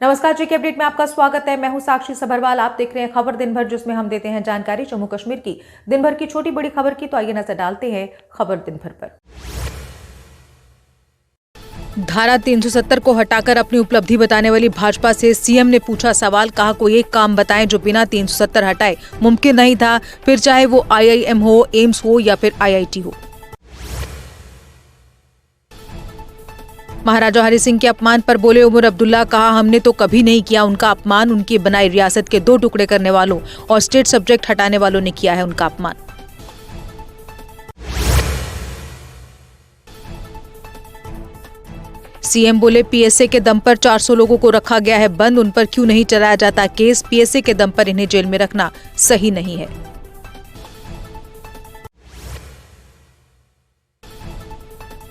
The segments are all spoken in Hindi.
नमस्कार, जी के अपडेट में आपका स्वागत है। मैं हूं साक्षी सबरवाल। आप देख रहे हैं खबर दिन भर, जिसमें हम देते हैं जानकारी जम्मू कश्मीर की दिन भर की छोटी बड़ी खबर की। तो आइए नजर डालते हैं खबर दिन भर पर। धारा 370 को हटाकर अपनी उपलब्धि बताने वाली भाजपा से सीएम ने पूछा सवाल। कहा, कोई एक काम बताएं जो बिना 370 हटाए मुमकिन नहीं था, फिर चाहे वो आईआईएम हो, एम्स हो या फिर आईआईटी हो। महाराजा हरि सिंह के अपमान पर बोले उमर अब्दुल्ला। कहा, हमने तो कभी नहीं किया उनका अपमान, उनकी बनाई रियासत के 2 टुकड़े करने वालों और स्टेट सब्जेक्ट हटाने वालों ने किया है उनका अपमान। सीएम बोले, पीएसए के दम पर 400 लोगों को रखा गया है बंद, उन पर क्यों नहीं चलाया जाता केस? पीएसए के दम पर इन्हें जेल में रखना सही नहीं है।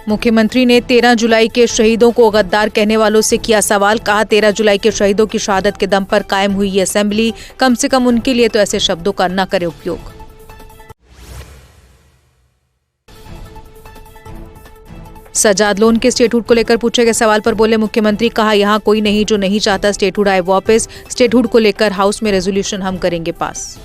मुख्यमंत्री ने 13 जुलाई के शहीदों को गद्दार कहने वालों से किया सवाल। कहा, 13 जुलाई के शहीदों की शहादत के दम पर कायम हुई ये असेंबली, कम से कम उनके लिए तो ऐसे शब्दों का न करे उपयोग। सजाद लोन के स्टेटहुड को लेकर पूछे गए सवाल पर बोले मुख्यमंत्री। कहा, यहां कोई नहीं जो नहीं चाहता स्टेटहुड आए वापस। स्टेटहुड को लेकर हाउस में रेजोल्यूशन हम करेंगे पास।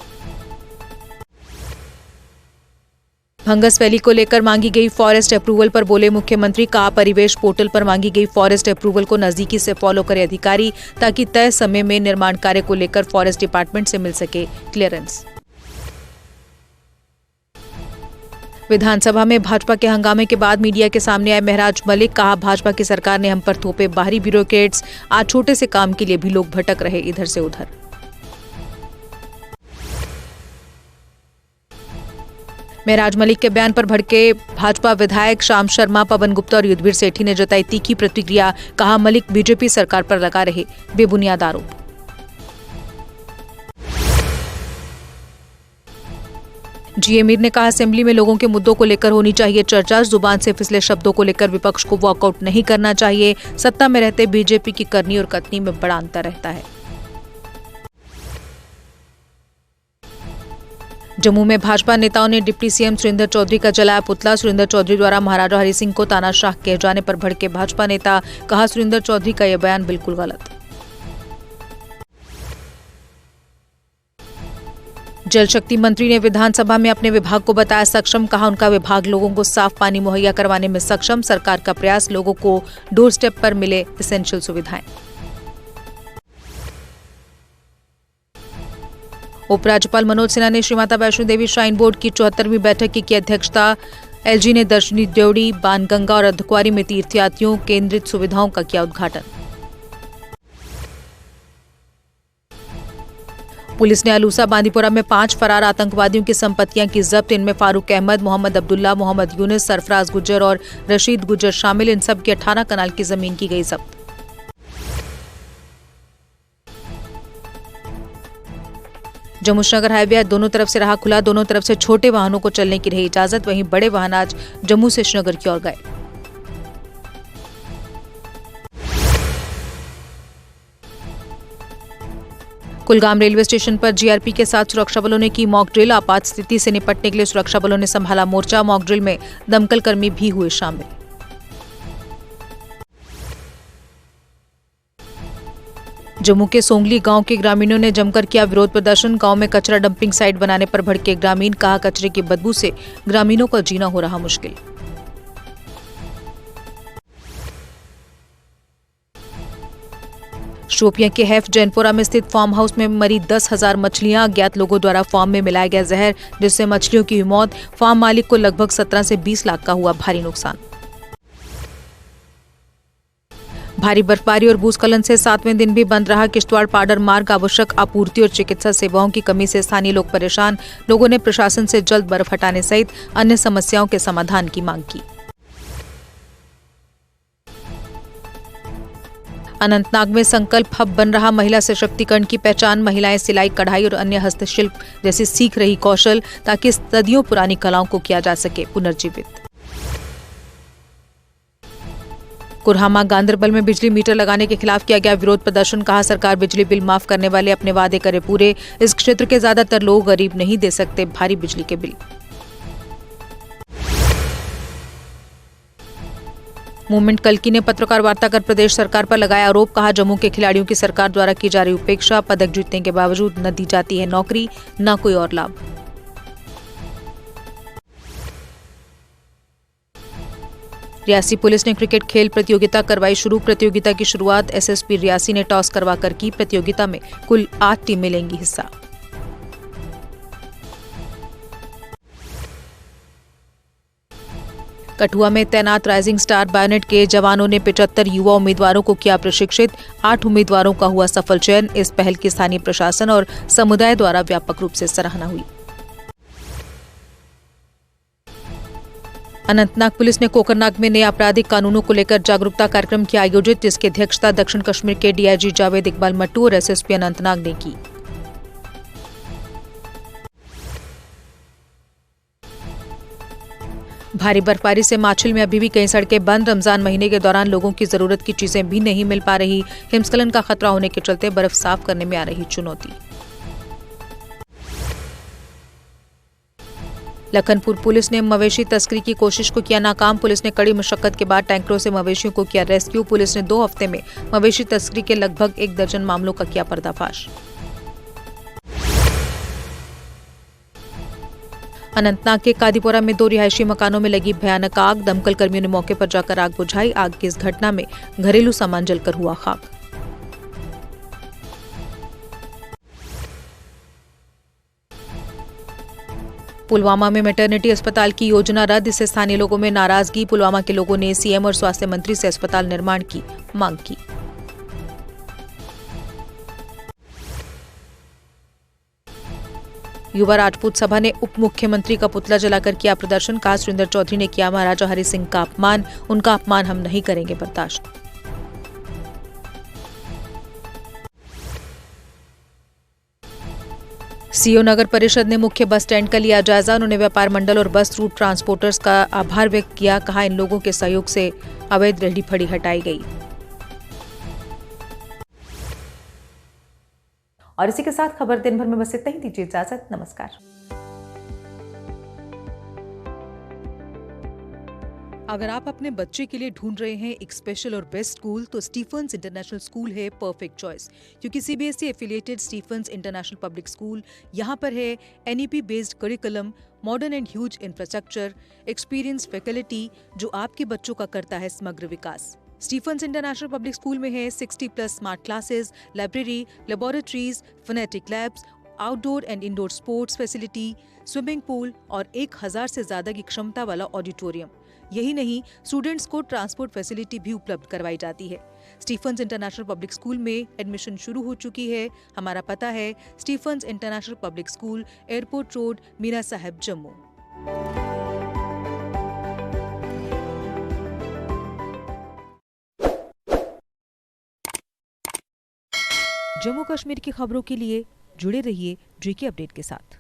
भंगस वैली को लेकर मांगी गई फॉरेस्ट अप्रूवल पर बोले मुख्यमंत्री। कहा, परिवेश पोर्टल पर मांगी गई फॉरेस्ट अप्रूवल को नजदीकी से फॉलो करे अधिकारी, ताकि तय समय में निर्माण कार्य को लेकर फॉरेस्ट डिपार्टमेंट से मिल सके क्लियरेंस। विधानसभा में भाजपा के हंगामे के बाद मीडिया के सामने आए महराज मलिक। कहा, भाजपा की सरकार ने हम पर थोपे बाहरी ब्यूरोक्रेट्स, आज छोटे से काम के लिए भी लोग भटक रहे इधर से उधर। महराज मलिक के बयान पर भड़के भाजपा विधायक श्याम शर्मा, पवन गुप्ता और युद्धवीर सेठी ने जताई तीखी प्रतिक्रिया। कहा, मलिक बीजेपी सरकार पर लगा रहे बेबुनियाद आरोप। जी मीर ने कहा, असेंबली में लोगों के मुद्दों को लेकर होनी चाहिए चर्चा, जुबान से फिसले शब्दों को लेकर विपक्ष को वॉकआउट नहीं करना चाहिए। सत्ता में रहते बीजेपी की करनी और कथनी में बड़ा अंतर रहता है। जम्मू में भाजपा नेताओं ने डिप्टी सीएम सुरेंद्र चौधरी का जलाया पुतला। सुरेंद्र चौधरी द्वारा महाराजा हरि सिंह को तानाशाह कहे जाने पर भड़के भाजपा नेता। कहा, सुरेंद्र चौधरी का यह बयान बिल्कुल गलत। जल शक्ति मंत्री ने विधानसभा में अपने विभाग को बताया सक्षम। कहा, उनका विभाग लोगों को साफ पानी मुहैया करवाने में सक्षम। सरकार का प्रयास लोगों को डोर स्टेप पर मिले एसेंशियल सुविधाएं। उपराज्यपाल मनोज सिन्हा ने श्री माता वैष्णो देवी श्राइन बोर्ड की 74वीं बैठक की अध्यक्षता। एलजी ने दर्शनी ड्योढ़ी, बाणगंगा और अर्धकुंवारी में तीर्थयात्रियों केंद्रित सुविधाओं का किया उद्घाटन। पुलिस ने अलूसा बांदीपुरा में 5 फरार आतंकवादियों की संपत्तियां की जब्त। इनमें फारूक अहमद, मोहम्मद अब्दुल्ला, मोहम्मद यूनिस, सरफराज गुज्जर और रशीद गुज्जर शामिल। इन सब की 18 कनाल की जमीन की गई जब्त। जम्मू श्रीनगर हाईवे आज दोनों तरफ से रहा खुला। दोनों तरफ से छोटे वाहनों को चलने की रही इजाजत। वहीं बड़े वाहन आज जम्मू से श्रीनगर की ओर गए। कुलगाम रेलवे स्टेशन पर जीआरपी के साथ सुरक्षा बलों ने की मॉक ड्रिल। आपात स्थिति से निपटने के लिए सुरक्षा बलों ने संभाला मोर्चा। मॉक ड्रिल में दमकल कर्मी भी हुए शामिल। जम्मू के सोंगली गांव के ग्रामीणों ने जमकर किया विरोध प्रदर्शन। गांव में कचरा डंपिंग साइट बनाने पर भड़के ग्रामीण। कहा, कचरे की बदबू से ग्रामीणों का जीना हो रहा मुश्किल। शोपियां के हैफ जैनपुरा में स्थित फार्म हाउस में मरी 10,000 मछलियां। अज्ञात लोगों द्वारा फार्म में मिलाया गया जहर, जिससे मछलियों की हुई मौत। फार्म मालिक को लगभग 17 से 20 लाख का हुआ भारी नुकसान। भारी बर्फबारी और भूस्खलन से 7वें दिन भी बंद रहा किश्तवाड़ पाडर मार्ग। आवश्यक आपूर्ति और चिकित्सा सेवाओं की कमी से स्थानीय लोग परेशान। लोगों ने प्रशासन से जल्द बर्फ हटाने सहित अन्य समस्याओं के समाधान की मांग की। अनंतनाग में संकल्प हब बन रहा महिला सशक्तिकरण की पहचान। महिलाएं सिलाई, कढ़ाई और अन्य हस्तशिल्प जैसे सीख रही कौशल, ताकि सदियों पुरानी कलाओं को किया जा सके पुनर्जीवित। कुरहामा गांदरबल में बिजली मीटर लगाने के खिलाफ किया गया विरोध प्रदर्शन। कहा, सरकार बिजली बिल माफ करने वाले अपने वादे करे पूरे। इस क्षेत्र के ज्यादातर लोग गरीब नहीं दे सकते भारी बिजली के बिल। मूवमेंट कल्की ने पत्रकार वार्ता कर प्रदेश सरकार पर लगाया आरोप। कहा, जम्मू के खिलाड़ियों की सरकार द्वारा की जा रही उपेक्षा, पदक जीतने के बावजूद न दी जाती है नौकरी, न कोई और लाभ। रियासी पुलिस ने क्रिकेट खेल प्रतियोगिता करवाई शुरू। प्रतियोगिता की शुरुआत एसएसपी रियासी ने टॉस करवाकर की। प्रतियोगिता में कुल 8 टीमें लेंगी हिस्सा। कठुआ में तैनात राइजिंग स्टार बायोनेट के जवानों ने 75 युवा उम्मीदवारों को किया प्रशिक्षित। 8 उम्मीदवारों का हुआ सफल चयन। इस पहल की स्थानीय प्रशासन और समुदाय द्वारा व्यापक रूप से सराहना हुई। अनंतनाग पुलिस ने कोकरनाग में नए आपराधिक कानूनों को लेकर जागरूकता कार्यक्रम किया आयोजित, जिसकी अध्यक्षता दक्षिण कश्मीर के डीआईजी जावेद इकबाल मट्टू और एसएसपी अनंतनाग ने की। भारी बर्फबारी से माछिल में अभी भी कई सड़कें बंद। रमजान महीने के दौरान लोगों की जरूरत की चीजें भी नहीं मिल पा रही। हिमस्खलन का खतरा होने के चलते बर्फ साफ करने में आ रही चुनौती। लखनपुर पुलिस ने मवेशी तस्करी की कोशिश को किया नाकाम। पुलिस ने कड़ी मशक्कत के बाद टैंकरों से मवेशियों को किया रेस्क्यू। पुलिस ने 2 हफ्ते में मवेशी तस्करी के लगभग 1 दर्जन मामलों का किया पर्दाफाश। अनंतनाग के कादीपुरा में 2 रिहायशी मकानों में लगी भयानक आग। दमकल कर्मियों ने मौके पर जाकर आग बुझाई। आग की इस घटना में घरेलू सामान जलकर हुआ खाक। पुलवामा में मैटरनिटी अस्पताल की योजना रद्द। इससे स्थानीय लोगों में नाराजगी। पुलवामा के लोगों ने सीएम और स्वास्थ्य मंत्री से अस्पताल निर्माण की मांग की। युवा राजपूत सभा ने उप मुख्यमंत्री का पुतला जलाकर किया प्रदर्शन। कहा, सुरेंद्र चौधरी ने किया महाराजा हरि सिंह का अपमान। उनका अपमान हम नहीं करेंगे बर्दाश्त। सीओ नगर परिषद ने मुख्य बस स्टैंड का लिया जायजा। उन्होंने व्यापार मंडल और बस रूट ट्रांसपोर्टर्स का आभार व्यक्त किया। कहा, इन लोगों के सहयोग से अवैध रेहड़ी फड़ी हटाई गई। और इसी के साथ खबर दिन भर में बस इतना ही। दीजिए इजाजत। नमस्कार। अगर आप अपने बच्चे के लिए ढूंढ रहे हैं एक स्पेशल और बेस्ट स्कूल, तो स्टीफेंस इंटरनेशनल स्कूल है परफेक्ट चॉइस। क्योंकि CBSE affiliated Stephens International Public School, यहाँ पर है NEP based curriculum, modern and huge infrastructure, experience faculty, जो आपके बच्चों का करता है समग्र विकास। स्टीफेंस इंटरनेशनल पब्लिक स्कूल में है 60+ smart classes, library, laboratories, phonetic labs, outdoor and indoor sports facility, swimming pool और 1000 से ज्यादा की क्षमता वाला ऑडिटोरियम। यही नहीं, स्टूडेंट्स को ट्रांसपोर्ट फैसिलिटी भी उपलब्ध करवाई जाती है। स्टीफेंस इंटरनेशनल पब्लिक स्कूल में एडमिशन शुरू हो चुकी है। हमारा पता है Stephens International Public School, airport road, Mira Sahib, Jammu. Jammu Kashmir की खबरों के लिए जुड़े रहिए जेके अपडेट के साथ।